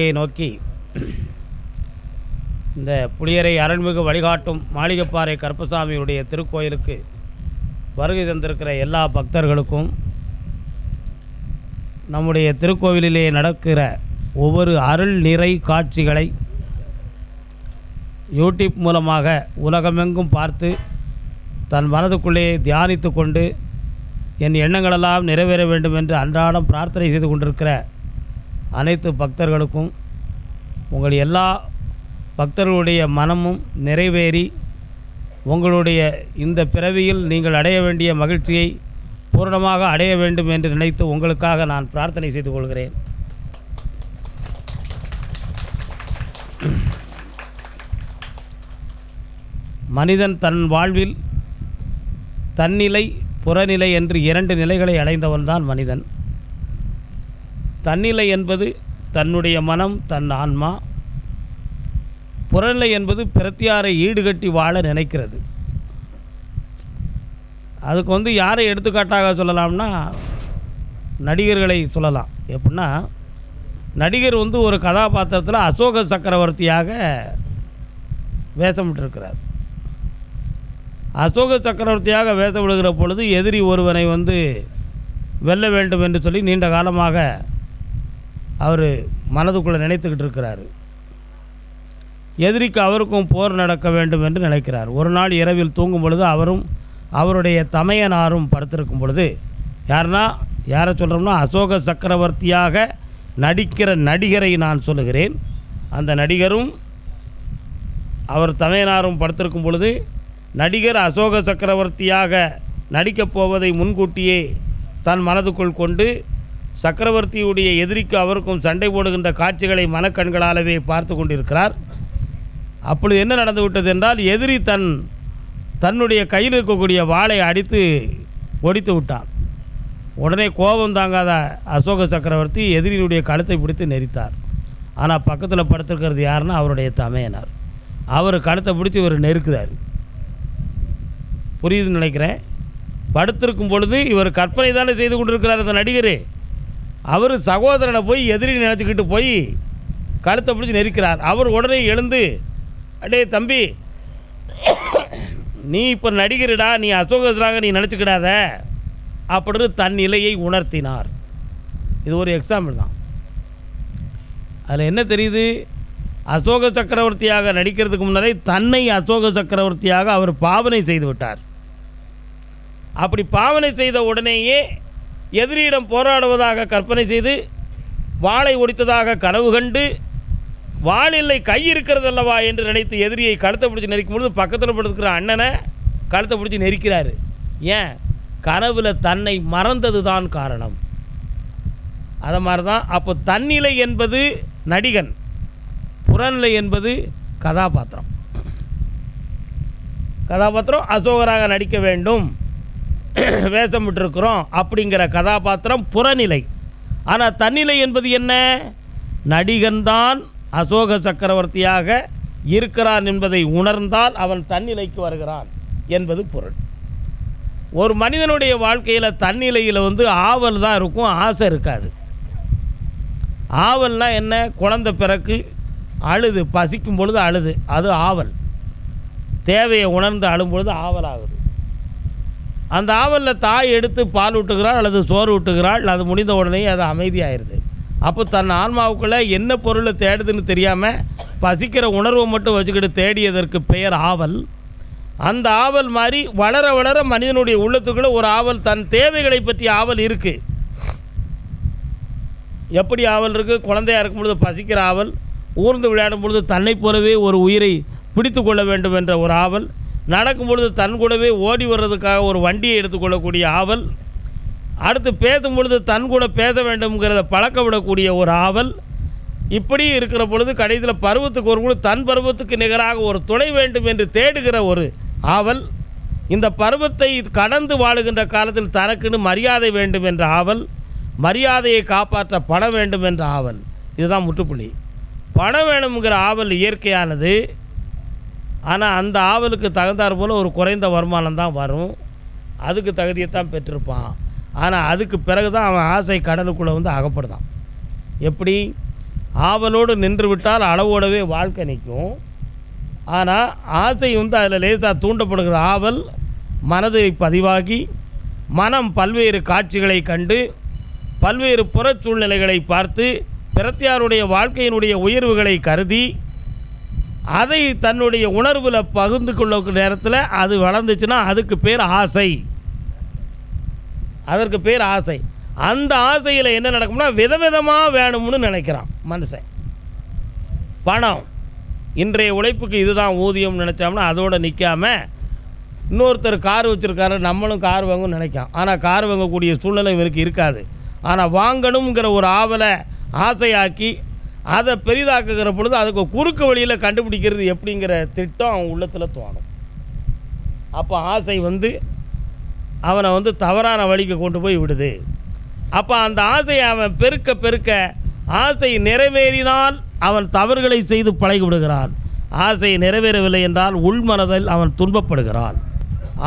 நோக்கி இந்த புளியரை அருள்மிகு வழிகாட்டும் மாளிகைப்பாறை கருப்பசாமியுடைய திருக்கோயிலுக்கு வருகை தந்திருக்கிற எல்லா பக்தர்களுக்கும் நம்முடைய திருக்கோவிலிலே நடக்கிற ஒவ்வொரு அருள் நிறை காட்சிகளை யூடியூப் மூலமாக உலகமெங்கும் பார்த்து தன் மனதுக்குள்ளே தியானித்து கொண்டு என் எண்ணங்களெல்லாம் நிறைவேற வேண்டும் என்று அன்றாடம் பிரார்த்தனை செய்து கொண்டிருக்கிற அனைத்து பக்தர்களுக்கும் உங்கள் எல்லா பக்தர்களுடைய மனமும் நிறைவேறி உங்களுடைய இந்த பிறவியில் நீங்கள் அடைய வேண்டிய மகிழ்ச்சியை பூரணமாக அடைய வேண்டும் என்று நினைத்து உங்களுக்காக நான் பிரார்த்தனை செய்து கொள்கிறேன். மனிதன் தன் வாழ்வில் தன்னிலை புறநிலை என்று இரண்டு நிலைகளை அடைந்தவன்தான் மனிதன். தன்னிலை என்பது தன்னுடைய மனம், தன் ஆன்மா. புறநிலை என்பது பிரத்தியாரை ஈடுகட்டி வாழ நினைக்கிறது. அதுக்கு யாரை எடுத்துக்காட்டாக சொல்லலாம்னா நடிகர்களை சொல்லலாம். எப்படின்னா நடிகர் ஒரு கதாபாத்திரத்தில் அசோக சக்கரவர்த்தியாக வேஷமிட்டிருக்கிறார். அசோக சக்கரவர்த்தியாக வேஷமிடுகிற பொழுது எதிரி ஒருவனை வெல்ல வேண்டும் என்று சொல்லி நீண்ட காலமாக அவர் மனதுக்குள்ளே நினைத்துக்கிட்டு இருக்கிறார். எதிரிக்கு அவருக்கும் போர் நடக்க வேண்டும் என்று நினைக்கிறார். ஒரு நாள் இரவில் தூங்கும் பொழுது அவரும் அவருடைய தமையனாரும் படுத்திருக்கும் பொழுது யாரை சொல்கிறோம்னா அசோக சக்கரவர்த்தியாக நடிக்கிற நடிகரை நான் சொல்லுகிறேன். அந்த நடிகரும் அவர் தமையனாரும் படுத்திருக்கும் பொழுது நடிகர் அசோக சக்கரவர்த்தியாக நடிக்கப் போவதை முன்கூட்டியே தன் மனதுக்குள் கொண்டு சக்கரவர்த்தியுடைய எதிரிக்கு அவருக்கும் சண்டை போடுகின்ற காட்சிகளை மனக்கண்களாலவே பார்த்து கொண்டிருக்கிறார். அப்பொழுது என்ன நடந்து விட்டது என்றால் எதிரி தன்னுடைய கையில் இருக்கக்கூடிய வாளை அடித்து ஒடித்து விட்டான். உடனே கோபம் தாங்காத அசோக சக்கரவர்த்தி எதிரியுடைய கழுத்தை பிடித்து நெரித்தார். ஆனால் பக்கத்தில் படுத்திருக்கிறது யாருன்னா அவருடைய தமையனார். அவர் கழுத்தை பிடிச்சி இவர் நெருக்குதார். புரியுதுன்னு நினைக்கிறேன். படுத்திருக்கும் பொழுது இவர் கற்பனை தானே செய்து கொண்டிருக்கிறார் அந்த நடிகர். அவர் சகோதரனை போய் எதிரி நினச்சிக்கிட்டு போய் கழுத்தை பிடிச்சி நெரிக்கிறார். அவர் உடனே எழுந்து, அடே தம்பி, நீ இப்போ நடிகரிடா, நீ அசோகராக நீ நினச்சிக்கிடாத அப்படின்னு தன் நிலையை உணர்த்தினார். இது ஒரு எக்ஸாம்பிள் தான். அதில் என்ன தெரியுது? அசோக சக்கரவர்த்தியாக நடிக்கிறதுக்கு முன்னரே தன்னை அசோக சக்கரவர்த்தியாக அவர் பாவனை செய்து விட்டார். அப்படி பாவனை செய்த உடனேயே எதிரியிடம் போராடுவதாக கற்பனை செய்து வாளை ஒடித்ததாக கனவு கண்டு வாளில்லை கை இருக்கிறது அல்லவா என்று நினைத்து எதிரியை கழுத்தை பிடிச்சி நெரிக்கும் பொழுது பக்கத்தில் படுத்துக்கிற அண்ணனை கழுத்தை பிடிச்சி நெரிக்கிறார். ஏன்? கனவில் தன்னை மறந்தது தான் காரணம். அதை மாதிரி தான். அப்போ தன்னிலை என்பது நடிகன், புறநிலை என்பது கதாபாத்திரம். அசோகராக நடிக்க வேண்டும், வேஷம் விட்டுருக்கிறோம் அப்படிங்கிற கதாபாத்திரம் புறநிலை. ஆனால் தன்னிலை என்பது என்ன? நடிகன்தான் அசோக சக்கரவர்த்தியாக இருக்கிறான் என்பதை உணர்ந்தால் அவன் தன்னிலைக்கு வருகிறான் என்பது பொருள். ஒரு மனிதனுடைய வாழ்க்கையில் தன்னிலையில் ஆவல் தான் இருக்கும், ஆசை இருக்காது. ஆவல்னால் என்ன? குழந்தை பிறகு அழுது, பசிக்கும் பொழுது அழுது, அது ஆவல். தேவையை உணர்ந்து அழும்பொழுது ஆவல் ஆகுது. அந்த ஆவலில் தாய் எடுத்து பால் ஊட்டுகிறாள் அல்லது சோறு ஊட்டுகிறாள். அது முடிந்த உடனே அது அமைதியாகிடுது. அப்போ தன் ஆன்மாவுக்குள்ளே என்ன பொருளை தேடுதுன்னு தெரியாமல் பசிக்கிற உணர்வை மட்டும் வச்சுக்கிட்டு தேடியதற்கு பெயர் ஆவல். அந்த ஆவல் மாதிரி வளர வளர மனிதனுடைய உள்ளத்துக்குள்ளே ஒரு ஆவல், தன் தேவைகளை பற்றி ஆவல் இருக்குது. எப்படி ஆவல் இருக்குது? குழந்தையாக இருக்கும் பொழுது பசிக்கிற ஆவல், ஊர்ந்து விளையாடும் பொழுது தன்னை போலவே ஒரு உயிரை பிடித்து கொள்ள வேண்டும் என்ற ஒரு ஆவல், நடக்கும் பொழுது தன் கூடவே ஓடி வர்றதுக்காக ஒரு வண்டியை எடுத்துக்கொள்ளக்கூடிய ஆவல், அடுத்து பேசும் பொழுது தன் கூட பேச வேண்டும்ங்கிறத பழக்க விடக்கூடிய ஒரு ஆவல். இப்படி இருக்கிற பொழுது கடைசியில் பருவத்துக்கு ஒரு பொழுது தன் பருவத்துக்கு நிகராக ஒரு துணை வேண்டும் என்று தேடுகிற ஒரு ஆவல். இந்த பருவத்தை கடந்து வாழுகின்ற காலத்தில் தனக்குன்னு மரியாதை வேண்டும் என்ற ஆவல், மரியாதையை காப்பாற்ற பணம் வேண்டும் என்ற ஆவல். இதுதான் முற்றுப்புள்ளி. பணம் வேணுங்கிற ஆவல் இயற்கையானது. ஆனால் அந்த ஆவலுக்கு தகுந்தாற் போல் ஒரு குறைந்த வருமானம் தான் வரும். அதுக்கு தகுதியைத்தான் பெற்றிருப்பான். ஆனால் அதுக்கு பிறகு தான் அவன் ஆசை கடலுக்குள்ளே அகப்படுதான். எப்படி? ஆவலோடு நின்று விட்டால் அளவோடவே வாழ்க்கை நிற்கும். ஆனால் ஆசை வந்து அதில் லேசாக தூண்டப்படுகிற ஆவல் மனதை பதிவாகி மனம் பல்வேறு காட்சிகளை கண்டு பல்வேறு புறச் சூழ்நிலைகளை பார்த்து பிரத்தியாருடைய வாழ்க்கையினுடைய உயர்வுகளை கருதி அதை தன்னுடைய உணர்வில் பகிர்ந்து கொள்ள நேரத்தில் அது வளர்ந்துச்சுன்னா அதுக்கு பேர் ஆசை. அதற்கு பேர் ஆசை. அந்த ஆசையில் என்ன நடக்கும்னா விதவிதமாக வேணும்னு நினைக்கிறான் மனுஷன். பணம், இன்றைய உழைப்புக்கு இதுதான் ஊதியம் நினச்சோம்னா அதோடு நிற்காமல் இன்னொருத்தர் கார் வச்சுருக்காரு, நம்மளும் கார் வாங்கணும்னு நினைக்கான். ஆனால் கார் வாங்கக்கூடிய சூழ்நிலை இவருக்கு இருக்காது. ஆனால் வாங்கணுங்கிற ஒரு ஆவலை ஆசையாக்கி அதை பெரிதாக்குகிற பொழுது அதுக்கு குறுக்கு வழியில் கண்டுபிடிக்கிறது எப்படிங்கிற திட்டம் அவன் உள்ளத்தில் தோணும். அப்போ ஆசை வந்து அவனை வந்து தவறான வழிக்கு கொண்டு போய் விடுது. அப்போ அந்த ஆசையை அவன் பெருக்க பெருக்க ஆசை நிறைவேறினால் அவன் தவறுகளை செய்து பழகி விடுகிறான். ஆசை நிறைவேறவில்லை என்றால் உள்மனதில் அவன் துன்பப்படுகிறான்.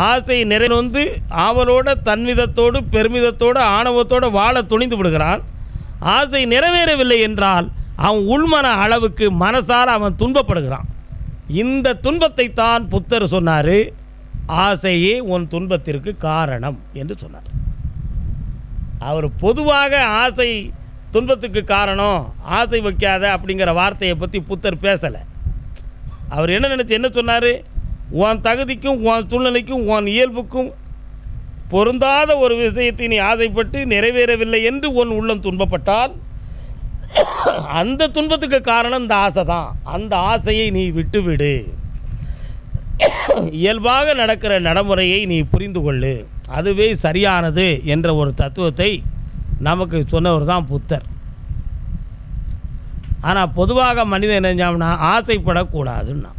ஆசை நிறைந்து ஆவலோட தன்மிதத்தோடு பெருமிதத்தோடு ஆணவத்தோடு வாழ துணிந்து விடுகிறான். ஆசை நிறைவேறவில்லை என்றால் அவன் உள்மன அளவுக்கு மனசால் அவன் துன்பப்படுகிறான். இந்த துன்பத்தை தான் புத்தர் சொன்னார், ஆசையே உன் துன்பத்திற்கு காரணம் என்று சொன்னார். அவர் பொதுவாக ஆசை துன்பத்துக்கு காரணம், ஆசை வைக்காத அப்படிங்கிற வார்த்தையை பற்றி புத்தர் பேசலை. அவர் என்ன சொன்னார், உன் தகுதிக்கும் உன் சூழ்நிலைக்கும் உன் இயல்புக்கும் பொருந்தாத ஒரு விஷயத்தை நீ ஆசைப்பட்டு நிறைவேறவில்லை என்று உன் உள்ளம் துன்பப்பட்டால் அந்த துன்பத்துக்கு காரணம் இந்த ஆசை தான். அந்த ஆசையை நீ விட்டுவிடு. இயல்பாக நடக்கிற நடைமுறையை நீ புரிந்து கொள்ளு, அதுவே சரியானது என்ற ஒரு தத்துவத்தை நமக்கு சொன்னவர் தான் புத்தர். ஆனால் பொதுவாக மனிதன் என்னஞ்சாம்னா ஆசைப்படக்கூடாதுன்னா,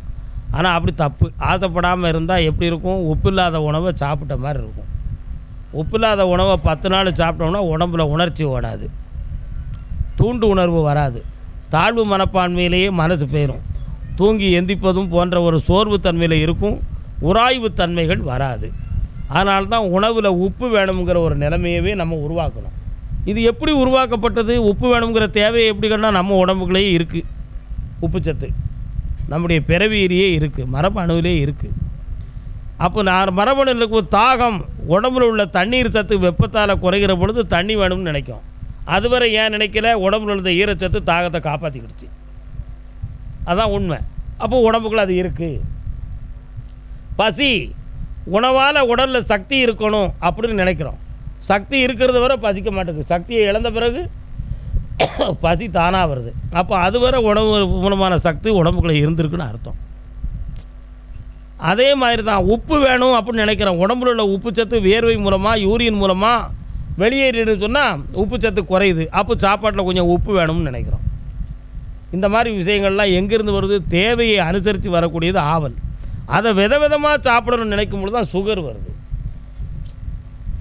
ஆனால் அப்படி தப்பு. ஆசைப்படாமல் இருந்தால் எப்படி இருக்கும், உப்பு இல்லாத உணவை சாப்பிட்ட மாதிரி இருக்கும். உப்பு இல்லாத உணவை 10 நாள் சாப்பிட்டோம்னா உடம்புல உணர்ச்சி ஓடாது, தூண்டு உணர்வு வராது, தாழ்வு மனப்பான்மையிலேயே மனசு போயிடும், தூங்கி எந்திப்பதும் போன்ற ஒரு சோர்வு தன்மையில் இருக்கும், உராய்வு தன்மைகள் வராது. அதனால்தான் உணவில் உப்பு வேணுங்கிற ஒரு நிலைமையவே நம்ம உருவாக்கணும். இது எப்படி உருவாக்கப்பட்டது? உப்பு வேணுங்கிற தேவையை எப்படி கண்டால் நம்ம உடம்புக்குள்ளேயே இருக்குது. உப்புச்சத்து நம்முடைய பிறவியிலேயே இருக்குது, மரபணுவிலே இருக்குது. அப்போ மரபணுக்கு தாகம், உடம்புல உள்ள தண்ணீர் சத்து வெப்பத்தால் குறைகிற பொழுது தண்ணி வேணும்னு நினைக்கும். அதுவரை ஏன் நினைக்கல, உடம்புல இருந்த ஈரச்சத்து தாகத்தை காப்பாற்றிக்கிடுச்சு. அதுதான் உண்மை. அப்போ உடம்புக்குள்ள அது இருக்குது. பசி, உணவால் உடலில் சக்தி இருக்கணும் அப்படின்னு நினைக்கிறோம். சக்தி இருக்கிறது வரை பசிக்க மாட்டேங்குது. சக்தியை இழந்த பிறகு பசி தானாக வருது. அப்போ அதுவரை உணவு மூலமான சக்தி உடம்புக்குள்ளே இருந்திருக்குன்னு அர்த்தம். அதே மாதிரி தான் உப்பு வேணும் அப்படின்னு நினைக்கிறோம். உடம்புல உள்ள உப்புச்சத்து வேர்வை மூலமாக யூரின் மூலமாக வெளியேறின்னு சொன்னால் உப்புச்சத்து குறையுது. அப்போ சாப்பாட்டில் கொஞ்சம் உப்பு வேணும்னு நினைக்கிறோம். இந்த மாதிரி விஷயங்கள்லாம் எங்கேருந்து வருது? தேவையை அனுசரித்து வரக்கூடியது ஆவல். அதை விதவிதமாக சாப்பிடணும்னு நினைக்கும் பொழுது தான் சுகர் வருது.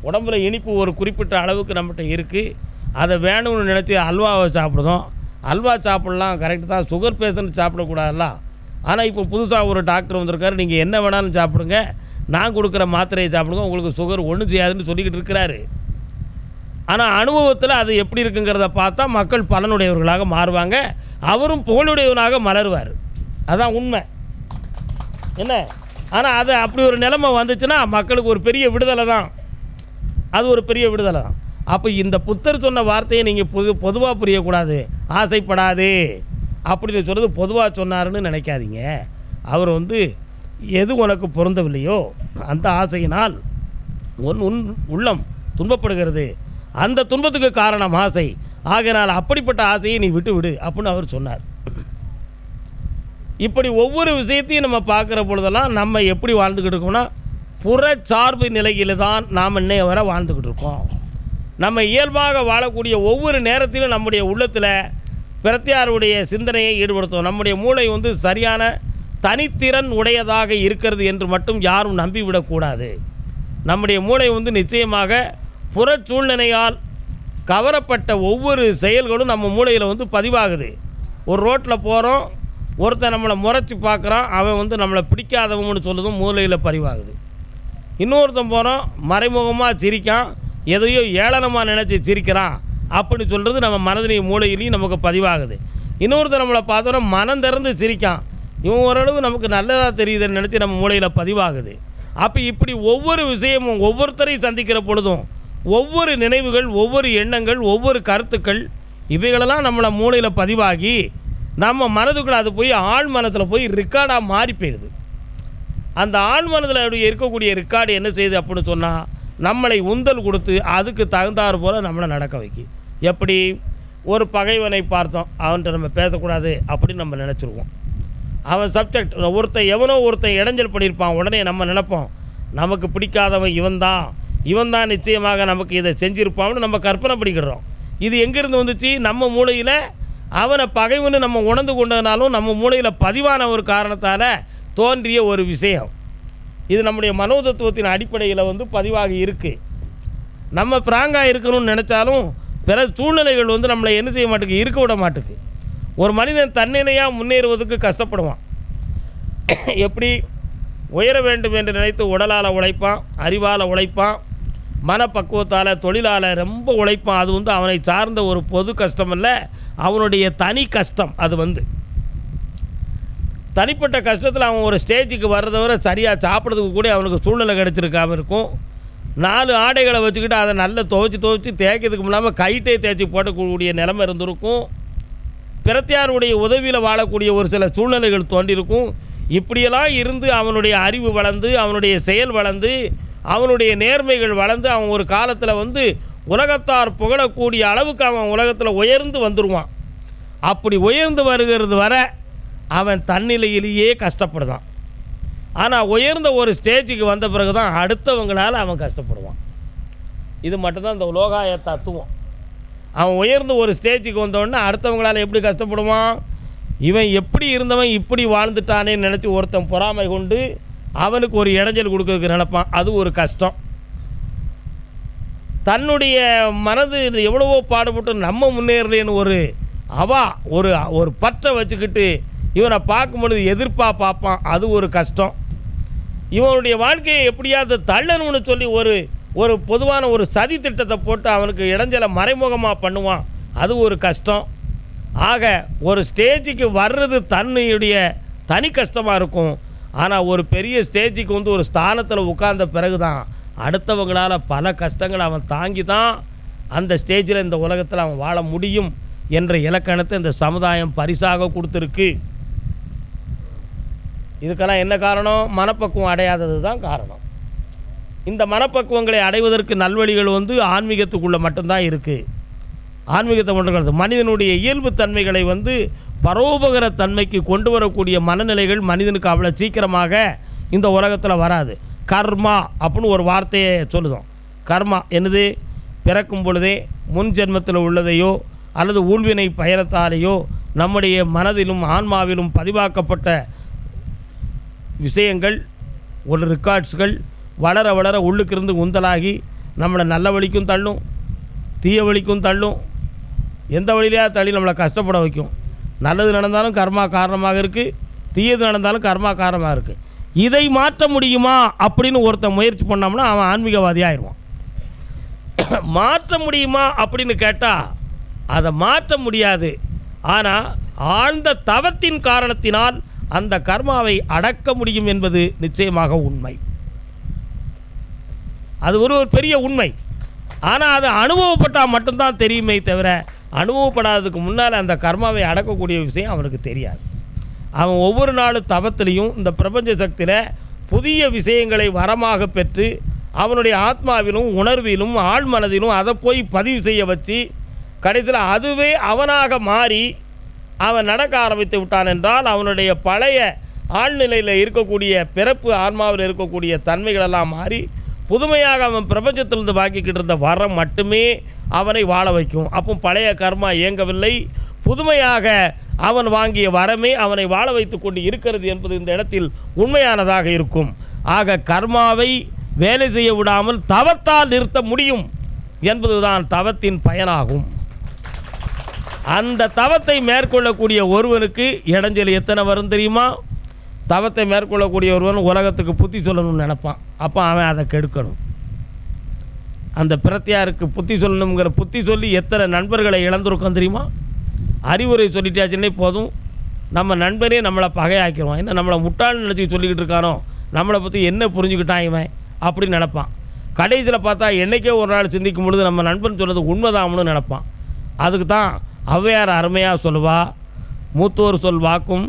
உடம்புல இனிப்பு ஒரு குறிப்பிட்ட அளவுக்கு நம்மகிட்ட இருக்குது, அதை வேணும்னு நினச்சி அல்வாவை சாப்பிடுதோம். அல்வா சாப்பிட்லாம், கரெக்டு தான், சுகர் பேஷண்ட் சாப்பிடக்கூடாதுல்ல. ஆனால் இப்போ புதுசாக ஒரு டாக்டர் வந்திருக்காரு, நீங்கள் என்ன வேணாலும் சாப்பிடுங்க, நான் கொடுக்குற மாத்திரையை சாப்பிடுங்க, உங்களுக்கு சுகர் ஒன்றும் செய்யாதுன்னு சொல்லிக்கிட்டு இருக்கிறாரு. ஆனால் அனுபவத்தில் அது எப்படி இருக்குங்கிறத பார்த்தா மக்கள் பலனுடையவர்களாக மாறுவாங்க, அவரும் புகழுடையவனாக மலருவார். அதுதான் உண்மை என்ன. ஆனால் அது அப்படி ஒரு நிலைமை வந்துச்சுன்னா மக்களுக்கு ஒரு பெரிய விடுதலை தான், அது ஒரு பெரிய விடுதலை தான். அப்போ இந்த புத்தர் சொன்ன வார்த்தையை நீங்கள் பொதுவாக புரியக்கூடாது. ஆசைப்படாதே அப்படின்னு சொல்கிறது பொதுவாக சொன்னாருன்னு நினைக்காதீங்க. அவர் எது உனக்கு பொருந்தவில்லையோ அந்த ஆசையினால் உன் உள்ளம் துன்பப்படுகிறது, அந்த துன்பத்துக்கு காரணம் ஆசை. ஆகையினால் அப்படிப்பட்ட ஆசையை நீ விட்டு விடு அப்படின்னு அவர் சொன்னார். இப்படி ஒவ்வொரு விஷயத்தையும் நம்ம பார்க்குற பொழுதெல்லாம் நம்ம எப்படி வாழ்ந்துக்கிட்டு இருக்கோம்னா புறச்சார்பு நிலையில் தான் நாம் இன்னைய வரை வாழ்ந்துக்கிட்டு இருக்கோம். நம்ம இயல்பாக வாழக்கூடிய ஒவ்வொரு நேரத்திலும் நம்முடைய உள்ளத்தில் பிரத்தியாருடைய சிந்தனையை ஈடுபடுத்தும். நம்முடைய மூளை சரியான தனித்திறன் உடையதாக இருக்கிறது என்று மட்டும் யாரும் நம்பிவிடக்கூடாது. நம்முடைய மூளை நிச்சயமாக புறச்சூழ்நிலையால் கவரப்பட்ட ஒவ்வொரு செயல்களும் நம்ம மூளையில் பதிவாகுது. ஒரு ரோட்டில் போகிறோம், ஒருத்தன் நம்மளை முறைச்சி பார்க்குறான், அவன் நம்மளை பிடிக்காதவங்கன்னு சொல்லுறதும் மூளையில் பதிவாகுது. இன்னொருத்தன் போகிறோம், மறைமுகமாக சிரிக்கான், எதையோ ஏளனமாக நினச்சி சிரிக்கிறான் அப்படின்னு சொல்கிறது நம்ம மனதிலையும் மூளையிலையும் நமக்கு பதிவாகுது. இன்னொருத்தர் நம்மளை பார்த்தோன்னா மனம் திறந்து சிரிக்கான், இவன் ஓரளவு நமக்கு நல்லதாக தெரியுதுன்னு நினச்சி நம்ம மூளையில் பதிவாகுது. அப்போ இப்படி ஒவ்வொரு விஷயமும் ஒவ்வொருத்தரையும் சந்திக்கிற பொழுதும் ஒவ்வொரு நினைவுகள், ஒவ்வொரு எண்ணங்கள், ஒவ்வொரு கருத்துக்கள் இவைகளெல்லாம் நம்மளை மூளையில் பதிவாகி நம்ம மனதுக்குள்ளே அது போய் ஆழ் மனத்தில் போய் ரெக்கார்டாக மாறி போயிடுது. அந்த ஆழ் மனதில் அப்படி இருக்கக்கூடிய ரெக்கார்டு என்ன செய்யுது அப்படின்னு சொன்னால் நம்மளை உந்தல் கொடுத்து அதுக்கு தகுந்தாறு போல் நம்மளை நடக்க வைக்கி. எப்படி ஒரு பகைவனை பார்த்தோம், அவன்கிட்ட நம்ம பேசக்கூடாது அப்படின்னு நம்ம நினச்சிருவோம். அவன் சப்ஜெக்ட் எவனோ ஒருத்தன் இடைஞ்சல் பண்ணியிருப்பான், உடனே நம்ம நினைப்போம் நமக்கு பிடிக்காதவன் இவன் தான் நிச்சயமாக நமக்கு இதை செஞ்சுருப்பான்னு நம்ம கற்பனை பண்ணிக்கிடுறோம். இது எங்கேருந்து வந்துச்சு? நம்ம மூளையில் அவனை பகைவன்னு நம்ம உணர்ந்து கொண்டதுனாலும் நம்ம மூளையில் பதிவான ஒரு காரணத்தால் தோன்றிய ஒரு விஷயம். இது நம்முடைய மனோதத்துவத்தின் அடிப்படையில் பதிவாகி இருக்குது. நம்ம பிராங்காக இருக்கணும்னு நினச்சாலும் பிற சூழ்நிலைகள் நம்மளை என்ன செய்ய மாட்டேங்குது, இருக்க விட மாட்டேங்குது. ஒரு மனிதன் தன்னிலையாக முன்னேறுவதற்கு கஷ்டப்படுவான். எப்படி உயர வேண்டும் என்று நினைத்து உடலால் உழைப்பான், அறிவால் உழைப்பான், மனப்பக்குவத்தால், தொழிலால் ரொம்ப உழைப்பான். அது அவனை சார்ந்த ஒரு பொது கஷ்டம் அல்ல, அவனுடைய தனி கஷ்டம். அது தனிப்பட்ட கஷ்டத்தில் அவன் ஒரு ஸ்டேஜுக்கு வர்றதை விட சரியாக சாப்பிட்றதுக்கு கூட அவனுக்கு சூழ்நிலை கிடச்சிருக்காமல் இருக்கும். 4 ஆடைகளை வச்சுக்கிட்டு அதை நல்லா துவைச்சி தேய்க்கிறதுக்கு இல்லாமல் கைட்டே தேய்ச்சி போட்டக்கூடிய நிலைமை இருந்திருக்கும். பிரத்தியாருடைய உதவியில் வாழக்கூடிய ஒரு சில சூழ்நிலைகள் தோன்றியிருக்கும். இப்படியெல்லாம் இருந்து அவனுடைய அறிவு வளர்ந்து, அவனுடைய செயல் வளர்ந்து, அவனுடைய நேர்மைகள் வளர்ந்து, அவன் ஒரு காலத்தில் உலகத்தார் புகழக்கூடிய அளவுக்கு அவன் உலகத்தில் உயர்ந்து வந்துடுவான். அப்படி உயர்ந்து வருகிறது வர அவன் தன்னிலையிலேயே கஷ்டப்படுதான். ஆனால் உயர்ந்த ஒரு ஸ்டேஜுக்கு வந்த பிறகு தான் அடுத்தவங்களால் அவன் கஷ்டப்படுவான். இது மட்டும்தான் இந்த லோகாய தத்துவம். அவன் உயர்ந்து ஒரு ஸ்டேஜுக்கு வந்தோடனே அடுத்தவங்களால் எப்படி கஷ்டப்படுவான்? இவன் எப்படி இருந்தவன் இப்படி வாழ்ந்துட்டானேன்னு நினச்சி ஒருத்தன் பொறாமை கொண்டு அவனுக்கு ஒரு இடைஞ்சல் கொடுக்கறதுக்கு நினைப்பான். அது ஒரு கஷ்டம். தன்னுடைய மனது எவ்வளவோ பாடுபட்டு நம்ம முன்னேறலேன்னு ஒரு பற்றை வச்சுக்கிட்டு இவனை பார்க்கும்பொழுது எதிர்ப்பாக பார்ப்பான். அது ஒரு கஷ்டம். இவனுடைய வாழ்க்கையை எப்படியாவது தள்ளணும்னு சொல்லி ஒரு பொதுவான ஒரு சதி திட்டத்தை போட்டு அவனுக்கு இடைஞ்சலை மறைமுகமாக பண்ணுவான். அது ஒரு கஷ்டம். ஆக ஒரு ஸ்டேஜுக்கு வர்றது தன்னுடைய தனி கஷ்டமாக இருக்கும். ஆனால் ஒரு பெரிய ஸ்டேஜுக்கு ஒரு ஸ்தானத்தில் உட்கார்ந்த பிறகு தான் அடுத்தவங்களால் பல கஷ்டங்களை அவன் தாங்கி தான் அந்த ஸ்டேஜில் இந்த உலகத்தில் அவன் வாழ முடியும் என்ற இலக்கணத்தை இந்த சமுதாயம் பரிசாக கொடுத்துருக்கு. இதுக்கெல்லாம் என்ன காரணம்? மனப்பக்குவம் அடையாதது தான் காரணம். இந்த மனப்பக்குவங்களை அடைவதற்கு நல்வழிகள் ஆன்மீகத்துக்குள்ளே மட்டும்தான் இருக்குது. ஆன்மீகத்தை கொண்டு மனிதனுடைய இயல்பு தன்மைகளை பரோபகர தன்மைக்கு கொண்டு வரக்கூடிய மனநிலைகள் மனிதனுக்கு அவ்வளோ சீக்கிரமாக இந்த உலகத்தில் வராது. கர்மா அப்படின்னு ஒரு வார்த்தையை சொல்லுதோம். கர்மா என்னது? பிறக்கும் பொழுதே முன் ஜென்மத்தில் உள்ளதையோ அல்லது ஊழ்வினை பயணத்தாலேயோ நம்முடைய மனதிலும் ஆன்மாவிலும் பதிவாக்கப்பட்ட விஷயங்கள், ஒரு ரெக்கார்ட்ஸ்கள் வளர வளர உள்ளுக்கிருந்து உந்தலாகி நம்மளை நல்ல வழிக்கும் தள்ளும், தீய வழிக்கும் தள்ளும். எந்த வழியிலையா தள்ளி நம்மளை கஷ்டப்பட வைக்கும். நல்லது நடந்தாலும் கர்மா காரணமாக இருக்குது, தீயது நடந்தாலும் கர்மா காரணமாக இருக்குது. இதை மாற்ற முடியுமா அப்படின்னு ஒருத்தன் முயற்சி பண்ணோம்னா அவன் ஆன்மீகவாதி ஆயிடுவான். மாற்ற முடியுமா அப்படின்னு கேட்டால் அதை மாற்ற முடியாது. ஆனால் ஆழ்ந்த தவத்தின் காரணத்தினால் அந்த கர்மாவை அடக்க முடியும் என்பது நிச்சயமாக உண்மை. அது ஒரு பெரிய உண்மை. ஆனால் அது அனுபவப்பட்டால் மட்டும்தான் தெரியுமே தவிர அனுபவப்படாததுக்கு முன்னால் அந்த கர்மாவை அடக்கக்கூடிய விஷயம் அவனுக்கு தெரியாது. அவன் ஒவ்வொரு நாளும் தவத்திலையும் இந்த பிரபஞ்ச சக்தியில் புதிய விஷயங்களை வரமாக பெற்று அவனுடைய ஆத்மாவிலும் உணர்விலும் ஆழ்மனதிலும் அதை போய் பதிவு செய்ய வச்சு கடைசியில் அதுவே அவனாக மாறி அவன் நடக்க ஆரம்பித்து விட்டான் என்றால் அவனுடைய பழைய ஆழ்நிலையில் இருக்கக்கூடிய பிறப்பு ஆன்மாவில் இருக்கக்கூடிய தன்மைகளெல்லாம் மாறி புதுமையாக அவன் பிரபஞ்சத்திலிருந்து வாங்கிக்கிட்டு இருந்த வரம் மட்டுமே அவனை வாழ வைக்கும். அப்போ பழைய கர்மா இயங்கவில்லை, புதுமையாக அவன் வாங்கிய வரமே அவனை வாழ வைத்து கொண்டு இருக்கிறது என்பது இந்த இடத்தில் உண்மையானதாக இருக்கும். ஆக கர்மாவை வேலை செய்ய விடாமல் தவத்தால் நிறுத்த முடியும் என்பதுதான் தவத்தின் பயனாகும். அந்த தவத்தை மேற்கொள்ளக்கூடிய ஒருவனுக்கு இடைஞ்சல் எத்தனை வரும் தெரியுமா? தவத்தை மேற்கொள்ளக்கூடிய ஒருவன் உலகத்துக்கு புத்தி சொல்லணும்னு நினைப்பான். அப்போ அவன் அதை கெடுக்கணும். அந்த பிரத்தியாருக்கு புத்தி சொல்லணுங்கிற புத்தி சொல்லி எத்தனை நண்பர்களை இழந்திருக்கோம் தெரியுமா? அறிவுரை சொல்லிட்டாச்சுன்னே போதும், நம்ம நண்பனே நம்மளை பகையாக்கிடுவான். என்ன நம்மளை முட்டாள்னு நினச்சி சொல்லிக்கிட்டு இருக்கானோ, நம்மளை பற்றி என்ன புரிஞ்சுக்கிட்டான் இவன் அப்படின்னு நினப்பான். கடைசியில் பார்த்தா என்றைக்கே ஒரு நாள் சிந்திக்கும் பொழுது நம்ம நண்பன் சொல்கிறது உண்மைதாம்னு நினப்பான். அதுக்கு தான் ஔவையார் அருமையாக சொல்லுவா, மூத்தோர் சொல் வாக்கும்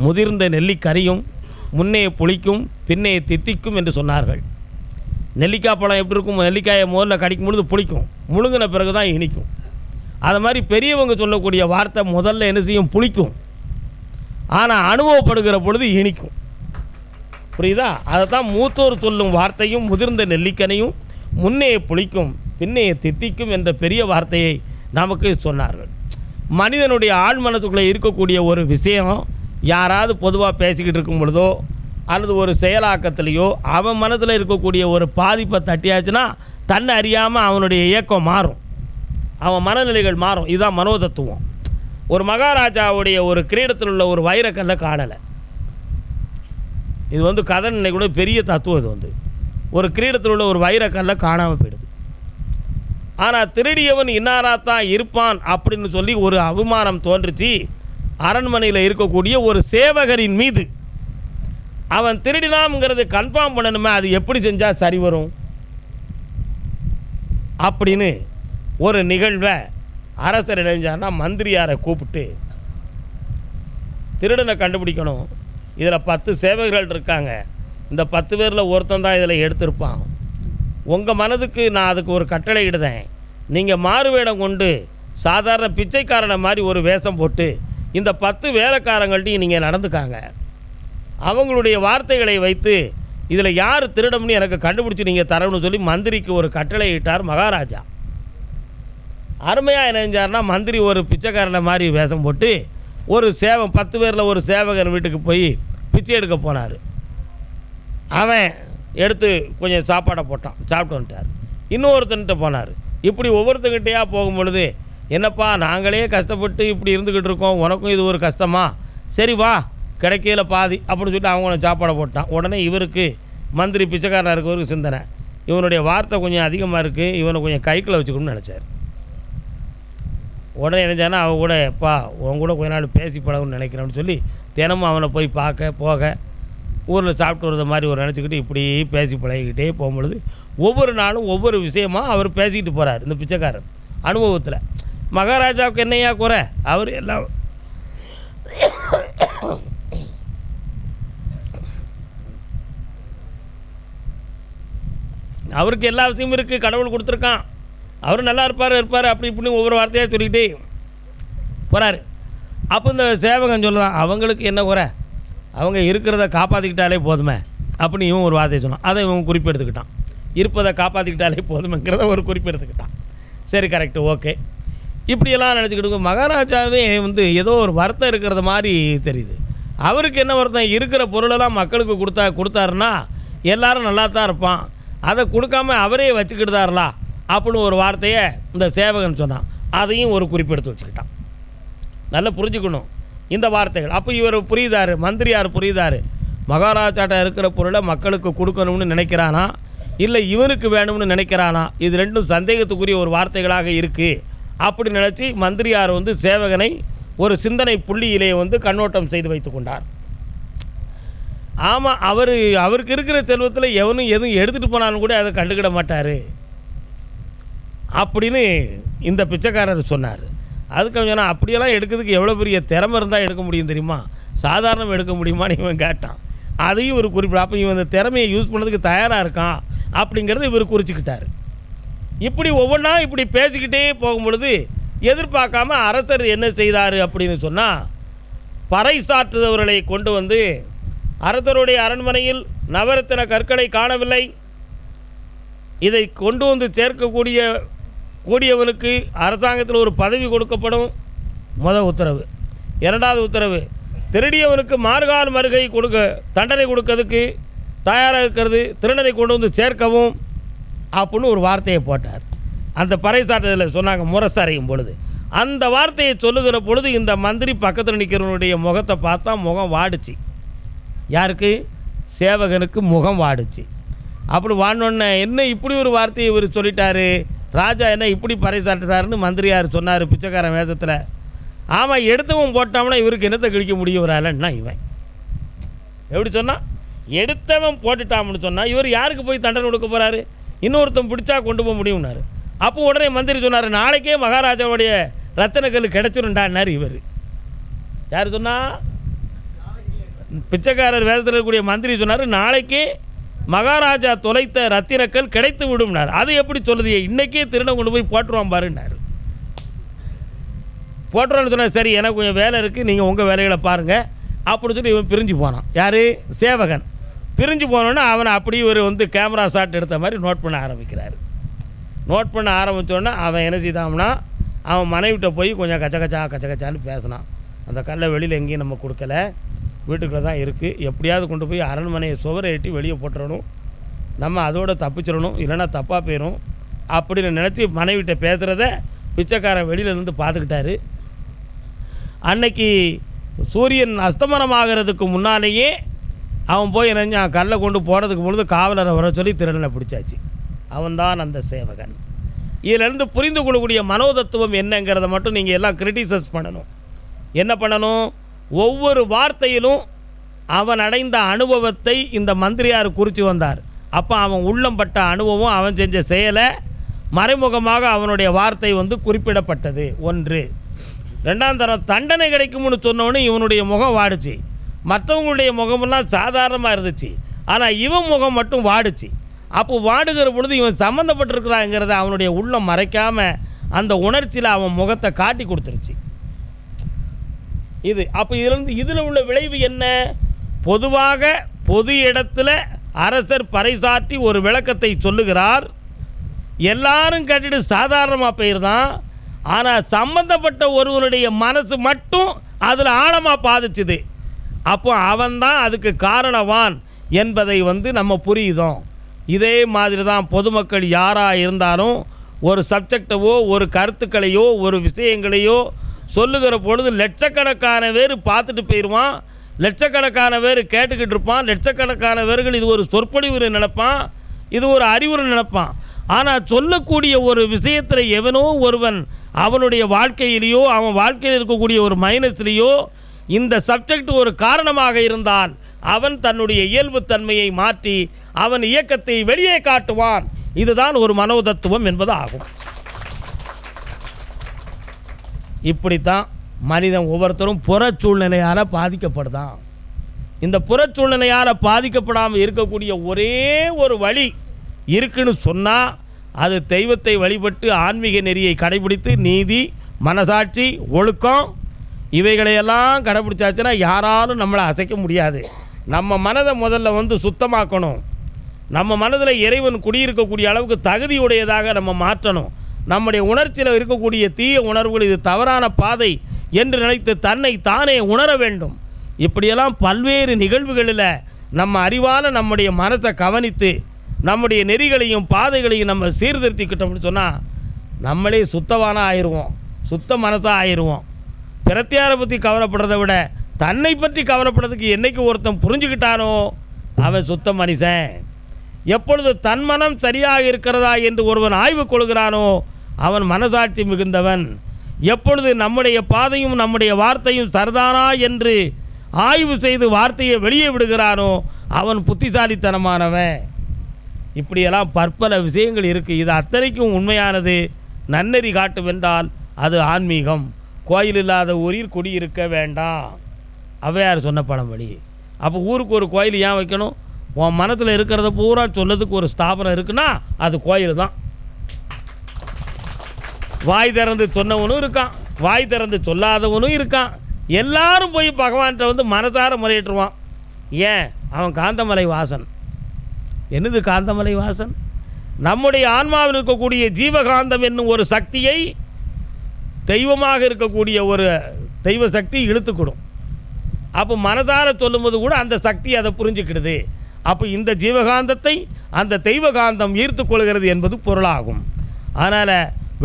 முதிர்ந்த நெல்லிக்கரியும் முன்னே புளிக்கும் பின்னே தித்திக்கும் என்று சொன்னார்கள். நெல்லிக்காய் பழம் எப்படி இருக்கும்? நெல்லிக்காயை முதல்ல கடிக்கும் பொழுது புளிக்கும், முழுங்கின பிறகு தான் இனிக்கும். அது மாதிரி பெரியவங்க சொல்லக்கூடிய வார்த்தை முதல்ல என்ன செய்யும்? புளிக்கும். ஆனால் அனுபவப்படுகிற பொழுது இனிக்கும். புரியுதா? அதை தான் மூத்தோர் சொல்லும் வார்த்தையும் முதிர்ந்த நெல்லிக்கனையும் முன்னே புளிக்கும் பின்னே தித்திக்கும் என்ற பெரிய வார்த்தையை நமக்கு சொன்னார்கள். மனிதனுடைய ஆழ் மனத்துக்குள்ளே இருக்கக்கூடிய ஒரு விஷயம் யாராவது பொதுவாக பேசிக்கிட்டு இருக்கும் பொழுதோ அல்லது ஒரு செயலாக்கத்திலேயோ அவன் மனதில் இருக்கக்கூடிய ஒரு பாதிப்பை தட்டியாச்சுன்னா தன்னை அறியாமல் அவனுடைய இயக்கம் மாறும், அவன் மனநிலைகள் மாறும். இதுதான் மனோதத்துவம். ஒரு மகாராஜாவுடைய ஒரு கிரீடத்தில் உள்ள ஒரு வைரக்கல்லை காணலை. இது வந்து கதை கூட பெரிய தத்துவம். இது வந்து ஒரு கிரீடத்தில் உள்ள ஒரு வைரக்கல்லை காணாமல் போயிடுது. ஆனால் திருடியவன் இன்னாராத்தான் இருப்பான் அப்படின்னு சொல்லி ஒரு அவமானம் தோன்றுச்சு அரண்மனையில் இருக்கக்கூடிய ஒரு சேவகரின் மீது. அவன் திருடினாம்ங்கிறது கன்ஃபார்ம் பண்ணணுமே, அது எப்படி செஞ்சால் சரி வரும் அப்படின்னு ஒரு நிகழ்வை அரசர் இணைஞ்சார்னா மந்திரியாரை கூப்பிட்டு, திருடனை கண்டுபிடிக்கணும், இதில் 10 சேவகர்கள் இருக்காங்க, இந்த 10 பேரில் ஒருத்தன் தான் இதில் எடுத்திருப்பான். உங்கள் மனதுக்கு நான் அதுக்கு ஒரு கட்டளை இடுதேன், நீங்கள் மாறுவேடம் கொண்டு சாதாரண பிச்சைக்காரனை மாதிரி ஒரு வேஷம் போட்டு இந்த 10 வேலைக்காரங்கள்ட்டையும் நீங்கள் நடந்துக்காங்க. அவங்களுடைய வார்த்தைகளை வைத்து இதில் யார் திருடம்னு எனக்கு கண்டுபிடிச்சி நீங்கள் தரணும்னு சொல்லி மந்திரிக்கு ஒரு கட்டளை இட்டார் மகாராஜா. அருமையாக இணைஞ்சார்னா மந்திரி ஒரு பிச்சைக்காரனை மாதிரி வேஷம் போட்டு ஒரு 10 பேரில் ஒரு சேவகன் வீட்டுக்கு போய் பிச்சை எடுக்க போனார். அவன் எடுத்து கொஞ்சம் சாப்பாடை போட்டான், சாப்பிட்டு வந்துட்டார். இன்னொருத்தன்கிட்ட போனார். இப்படி ஒவ்வொருத்தங்கிட்டையாக போகும்பொழுது, என்னப்பா நாங்களே கஷ்டப்பட்டு இப்படி இருந்துக்கிட்டு இருக்கோம், உனக்கும் இது ஒரு கஷ்டமா, சரி வா கிடைக்கையில் பாதி அப்படின்னு சொல்லிட்டு அவங்க சாப்பாடை போட்டான். உடனே இவருக்கு மந்திரி பிச்சைக்காரனாக இருக்கவருக்கு சிந்தனை, இவனுடைய வார்த்தை கொஞ்சம் அதிகமாக இருக்குது, இவனை கொஞ்சம் கைக்குள்ளே வச்சுக்கணும்னு நினச்சார். உடனே நினைச்சானா அவன் கூட எப்பா உன் கூட கொஞ்ச நாள் பேசி பழகுன்னு நினைக்கிறேன்னு சொல்லி தினமும் அவனை போய் பார்க்க போக ஊரில் சாப்பிட்டு வரது மாதிரி ஒரு நினச்சிக்கிட்டு இப்படி பேசி பழகிக்கிட்டே போகும்பொழுது ஒவ்வொரு நாளும் ஒவ்வொரு விஷயமாக அவர் பேசிக்கிட்டு போகிறார். இந்த பிச்சைக்காரர் அனுபவத்தில் மகாராஜாவுக்கு என்னையா குறை, அவர் எல்லாம் அவருக்கு எல்லா விஷயமும் இருக்குது, கடவுள் கொடுத்துருக்கான், அவர் நல்லா இருப்பார் அப்படி இப்படின்னு ஒவ்வொரு வார்த்தையாக சொல்லிக்கிட்டே போகிறாரு. அப்போ இந்த சேவகன் சொல்லலாம், அவங்களுக்கு என்ன குறை, அவங்க இருக்கிறத காப்பாற்றிக்கிட்டாலே போதுமே அப்படின்னு இவன் ஒரு வார்த்தையை சொன்னான். அதை இவன் குறிப்பு எடுத்துக்கிட்டான். இருப்பதை காப்பாற்றிக்கிட்டாலே போதுமைங்கிறத ஒரு குறிப்பு எடுத்துக்கிட்டான். சரி கரெக்டு ஓகே. இப்படியெல்லாம் நினச்சிக்கிட்டு மகாராஜாவே வந்து ஏதோ ஒரு வருத்தம் இருக்கிறது மாதிரி தெரியுது. அவருக்கு என்ன வருத்தம், இருக்கிற பொருளெல்லாம் மக்களுக்கு கொடுத்தாருன்னா எல்லோரும் நல்லா தான் இருப்பான், அதை கொடுக்காம அவரே வச்சுக்கிட்டுதாரலா அப்படின்னு ஒரு வார்த்தையை இந்த சேவகன் சொன்னான். அதையும் ஒரு குறிப்பெடுத்து வச்சுக்கிட்டான். நல்லா புரிஞ்சுக்கணும் இந்த வார்த்தைகள். அப்போ இவர் புரியுதார், மந்திரியார் புரியுதார், மகாராஜாட்ட இருக்கிற பொருளை மக்களுக்கு கொடுக்கணும்னு நினைக்கிறானா இல்லை இவனுக்கு வேணும்னு நினைக்கிறானா, இது ரெண்டும் சந்தேகத்துக்குரிய ஒரு வார்த்தைகளாக இருக்குது அப்படி நினச்சி மந்திரியார் வந்து சேவகனை ஒரு சிந்தனை புள்ளியிலே வந்து கண்ணோட்டம் செய்து வைத்து கொண்டார். ஆமாம், அவருக்கு இருக்கிற செல்வத்தில் எவனும் எதுவும் எடுத்துகிட்டு போனாலும் கூட அதை கண்டுக்கிட மாட்டார் அப்படின்னு இந்த பிச்சைக்காரர் சொன்னார். அதுக்கு அவன் சொன்னால் அப்படியெல்லாம் எடுக்கிறதுக்கு எவ்வளோ பெரிய திறமை இருந்தால் எடுக்க முடியும் தெரியுமா, சாதாரணம் எடுக்க முடியுமான்னு இவன் கேட்டான். அதையும் ஒரு குறிப்பிட. அப்போ இவன் இந்த திறமையை யூஸ் பண்ணதுக்கு தயாராக இருக்கான் அப்படிங்கிறத இவர் குறிச்சிக்கிட்டார். இப்படி ஒவ்வொன்றா இப்படி பேசிக்கிட்டே போகும்பொழுது எதிர்பார்க்காம அரசர் என்ன செய்தார் அப்படின்னு சொன்னால், பறைசாற்றுபவர்களை கொண்டு வந்து அரசருடைய அரண்மனையில் நவரத்தின கற்களை காணவில்லை, இதை கொண்டு வந்து கூடியவனுக்கு அரசாங்கத்தில் ஒரு பதவி கொடுக்கப்படும் முதல் உத்தரவு. இரண்டாவது உத்தரவு, திருடியவனுக்கு மார்கால் மறுகை தண்டனை கொடுக்கறதுக்கு தயாராக இருக்கிறது, திருடனை கொண்டு வந்து சேர்க்கவும் அப்படின்னு ஒரு வார்த்தையை போட்டார். அந்த பறைசாற்றுதலில் சொன்னாங்க முரசறையும் பொழுது. அந்த வார்த்தையை சொல்லுகிற பொழுது இந்த மந்திரி பக்கத்தில் நிற்கிறவனுடைய முகத்தை பார்த்தா முகம் வாடிச்சு. யாருக்கு? சேவகனுக்கு முகம் வாடிச்சு. அப்படி வாடினோடனே என்ன இப்படி ஒரு வார்த்தையை இவர் சொல்லிட்டாரு, ராஜா என்ன இப்படி பறைசாட்டுறாருன்னு மந்திரியார் சொன்னார் பிச்சைக்காரன் வேஷத்தில். ஆமாம், எடுத்தவன் போட்டான்னா இவருக்கு என்னத்தை கிழிக்க முடியும் வராலன்னா இவன் எப்படி சொன்னால், எடுத்தவன் போட்டுட்டான்னு சொன்னால் இவர் யாருக்கு போய் தண்டனை கொடுக்க போகிறாரு? இன்னொருத்தன் பிடிச்சா கொண்டு போக முடியும்னாரு. அப்போ உடனே மந்திரி சொன்னார், நாளைக்கே மகாராஜாவுடைய ரத்தனக்கல் கிடச்சிருண்டான்னார். இவர் யார் சொன்னால்? பிச்சைக்காரர் வேதத்தில் இருக்கக்கூடிய மந்திரி சொன்னார், நாளைக்கே மகாராஜா தொலைத்த ரத்தினக்கல் கிடைத்து விடும்னார். அது எப்படி சொல்லுது? இன்றைக்கே திருடன் கொண்டு போய் போட்டுருவான் பாருன்னார். போட்டுருவான்னு சொன்னார். சரி, எனக்கு கொஞ்சம் வேலை இருக்குது, நீங்கள் உங்கள் வேலைகளை பாருங்கள் அப்படின்னு சொல்லி இவன் பிரிஞ்சு போனான். யார்? சேவகன். பிரிஞ்சு போனோன்னா அவனை அப்படியே ஒரு கேமரா ஷாட் எடுத்த மாதிரி நோட் பண்ண ஆரம்பிக்கிறார். நோட் பண்ண ஆரம்பித்தோடனே அவன் என்ன செய்தான்னா, அவன் மனைவிட்ட போய் கொஞ்சம் கச்சகச்சான்னு பேசினான். அந்த கல்லை வெளியில் எங்கேயும் நம்ம கொடுக்கல, வீட்டுக்குள்ளே தான் இருக்குது, எப்படியாவது கொண்டு போய் அரண்மனையை சுவரை எட்டி வெளியே போட்டுறணும், நம்ம அதோடு தப்பிச்சிடணும், இல்லைன்னா தப்பாக போயிடும் அப்படின்னு நினச்சி மனைவிட்ட பேசுகிறத பிச்சைக்காரன் வெளியிலேருந்து பார்த்துக்கிட்டாரு. அன்னைக்கு சூரியன் அஸ்தமனமாகிறதுக்கு முன்னாலேயே அவன் போய் நினைஞ்சான், கல்லை கொண்டு போகிறதுக்கு பொழுது காவலரை வர சொல்லி திருடனை பிடிச்சாச்சு. அவன்தான் அந்த சேவகன். இதிலிருந்து புரிந்து கொள்ளக்கூடிய மனோதத்துவம் என்னங்கிறத மட்டும் நீங்கள் எல்லாம் கிரிட்டிசைஸ் பண்ணணும். என்ன பண்ணணும்? ஒவ்வொரு வார்த்தையிலும் அவன் அடைந்த அனுபவத்தை இந்த மந்திரியார் குறித்து வந்தார். அப்போ அவன் உள்ளம் பட்ட அனுபவம், அவன் செஞ்ச செயலை மறைமுகமாக அவனுடைய வார்த்தை குறிப்பிடப்பட்டது. ஒன்று. ரெண்டாம் தரம் தண்டனை கிடைக்கும்னு சொன்னோன்னு இவனுடைய முகம் வாடுச்சு. மற்றவங்களுடைய முகமெல்லாம் சாதாரணமாக இருந்துச்சு, ஆனால் இவன் முகம் மட்டும் வாடுச்சு. அப்போ வாடுகிற பொழுது இவன் சம்மந்தப்பட்டிருக்கிறாங்கிறத அவனுடைய உள்ளம் மறைக்காமல் அந்த உணர்ச்சியில் அவன் முகத்தை காட்டி கொடுத்துருச்சு. இது அப்போ இதில் உள்ள விளைவு என்ன? பொதுவாக பொது இடத்துல அரசர் பறைசாற்றி ஒரு விளக்கத்தை சொல்லுகிறார், எல்லாரும் கேட்டுட்டு சாதாரணமாக போயிருந்தான். ஆனால் சம்பந்தப்பட்ட ஒருவனுடைய மனசு மட்டும் அதில் ஆழமாக பாதிச்சுது. அப்போ அவன்தான் அதுக்கு காரணவான் என்பதை நம்ம புரியுதோம். இதே மாதிரி தான் பொதுமக்கள் யாராக இருந்தாலும் ஒரு சப்ஜெக்டவோ ஒரு கருத்துக்களையோ ஒரு விஷயங்களையோ சொல்லுகிற பொழுது லட்சக்கணக்கான பேர் பார்த்துட்டு போயிடுவான், லட்சக்கணக்கான பேர் கேட்டுக்கிட்டு இருப்பான், லட்சக்கணக்கான பேர்கள் இது ஒரு சொற்பொழிவு நினைப்பான், இது ஒரு அறிவுரை நினைப்பான். ஆனால் சொல்லக்கூடிய ஒரு விஷயத்தில் எவனோ ஒருவன் அவனுடைய வாழ்க்கையிலேயோ அவன் வாழ்க்கையில் இருக்கக்கூடிய ஒரு மைனஸ்லேயோ இந்த சப்ஜெக்ட் ஒரு காரணமாக இருந்தால் அவன் தன்னுடைய இயல்புத்தன்மையை மாற்றி அவன் இயக்கத்தை வெளியே காட்டுவான். இதுதான் ஒரு மனோதத்துவம் என்பது ஆகும். இப்படித்தான் மனிதன் ஒவ்வொருத்தரும் புறச்சூழ்நிலையால் பாதிக்கப்படுதான். இந்த புறச்சூழ்நிலையால் பாதிக்கப்படாமல் இருக்கக்கூடிய ஒரே ஒரு வழி இருக்குன்னு சொன்னால் அது தெய்வத்தை வழிபட்டு ஆன்மீக நெறியை கடைபிடித்து நீதி, மனசாட்சி, ஒழுக்கம் இவைகளையெல்லாம் கடைபிடிச்சாச்சுன்னா யாராலும் நம்மளை அசைக்க முடியாது. நம்ம மனதை முதல்ல சுத்தமாக்கணும். நம்ம மனதில் இறைவன் குடியிருக்கக்கூடிய அளவுக்கு தகுதியுடையதாக நம்ம மாற்றணும். நம்முடைய உணர்ச்சியில் இருக்கக்கூடிய தீய உணர்வுகள் இது தவறான பாதை என்று நினைத்து தன்னை தானே உணர வேண்டும். இப்படியெல்லாம் பல்வேறு நிகழ்வுகளில் நம்ம அறிவால் நம்முடைய மனசை கவனித்து நம்முடைய நெறிகளையும் பாதைகளையும் நம்ம சீர்திருத்திக்கிட்டோம்னு சொன்னால் நம்மளே சுத்தவானாக ஆயிடுவோம், சுத்த மனசாக ஆயிடுவோம். பிரத்தியாரை பற்றி கவலைப்படுறதை விட தன்னை பற்றி கவலைப்படுறதுக்கு என்றைக்கு ஒருத்தன் புரிஞ்சுக்கிட்டானோ அவன் சுத்த மனுஷன். எப்பொழுது தன் மனம் சரியாக இருக்கிறதா என்று ஒருவன் ஆய்வு கொள்கிறானோ அவன் மனசாட்சி மிகுந்தவன். எப்பொழுது நம்முடைய பாதையும் நம்முடைய வார்த்தையும் சரிதானா என்று ஆய்வு செய்து வார்த்தையை வெளியே விடுகிறானோ அவன் புத்திசாலித்தனமானவன். இப்படியெல்லாம் பற்பல விஷயங்கள் இருக்குது. இது அத்தனைக்கும் உண்மையானது நன்னெறி காட்டுவென்றால் அது ஆன்மீகம். கோயில் இல்லாத ஊரில் குடியிருக்க வேண்டாம், ஔவையார் சொன்ன பழமொழி. அப்போ ஊருக்கு ஒரு கோயில் ஏன் வைக்கணும்? உன் மனத்தில் இருக்கிறத பூரா சொல்லதுக்கு ஒரு ஸ்தாபனம் இருக்குன்னா அது கோயில் தான். வாய் திறந்து சொன்னவனும் இருக்கான், வாய் திறந்து சொல்லாதவனும் இருக்கான். எல்லாரும் போய் பகவான்கிட்ட மனசார முறையிட்டுருவான். ஏன்? அவன் காந்தமலை வாசன். என்னது காந்தமலை வாசன்? நம்முடைய ஆன்மாவில் இருக்கக்கூடிய ஜீவகாந்தம் என்னும் ஒரு சக்தியை தெய்வமாக இருக்கக்கூடிய ஒரு தெய்வ சக்தி இழுத்துக்கிடும். அப்போ மனதார சொல்லும்போது கூட அந்த சக்தி அதை புரிஞ்சுக்கிடுது. அப்போ இந்த ஜீவகாந்தத்தை அந்த தெய்வகாந்தம் ஈர்த்து கொள்கிறது என்பது பொருளாகும். அதனால்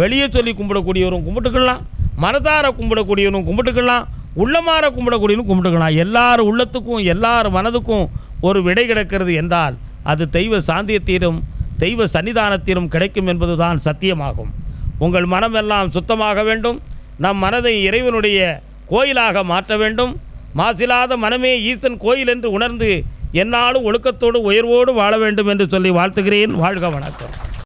வெளியே சொல்லி கும்பிடக்கூடியவரும் கும்பிட்டுக்கலாம், மனதார கும்பிடக்கூடியவரும் கும்பிட்டுக்கலாம், உள்ளமாற கும்பிடக்கூடியவரும் கும்பிட்டுக்கலாம். எல்லார் உள்ளத்துக்கும் எல்லார் மனதுக்கும் ஒரு விடை கிடக்கிறது என்றால் அது தெய்வ சாந்தியத்திலும் தெய்வ சன்னிதானத்திலும் கிடைக்கும் என்பது தான் சத்தியமாகும். உங்கள் மனமெல்லாம் சுத்தமாக வேண்டும், நம் மனதை இறைவனுடைய கோயிலாக மாற்ற வேண்டும். மாசில்லாத மனமே ஈசன் கோயில் என்று உணர்ந்து எந்நாளும் ஒழுக்கத்தோடு உயர்வோடு வாழ வேண்டும் என்று சொல்லி வாழ்த்துகிறேன். வாழ்க வணக்கம்.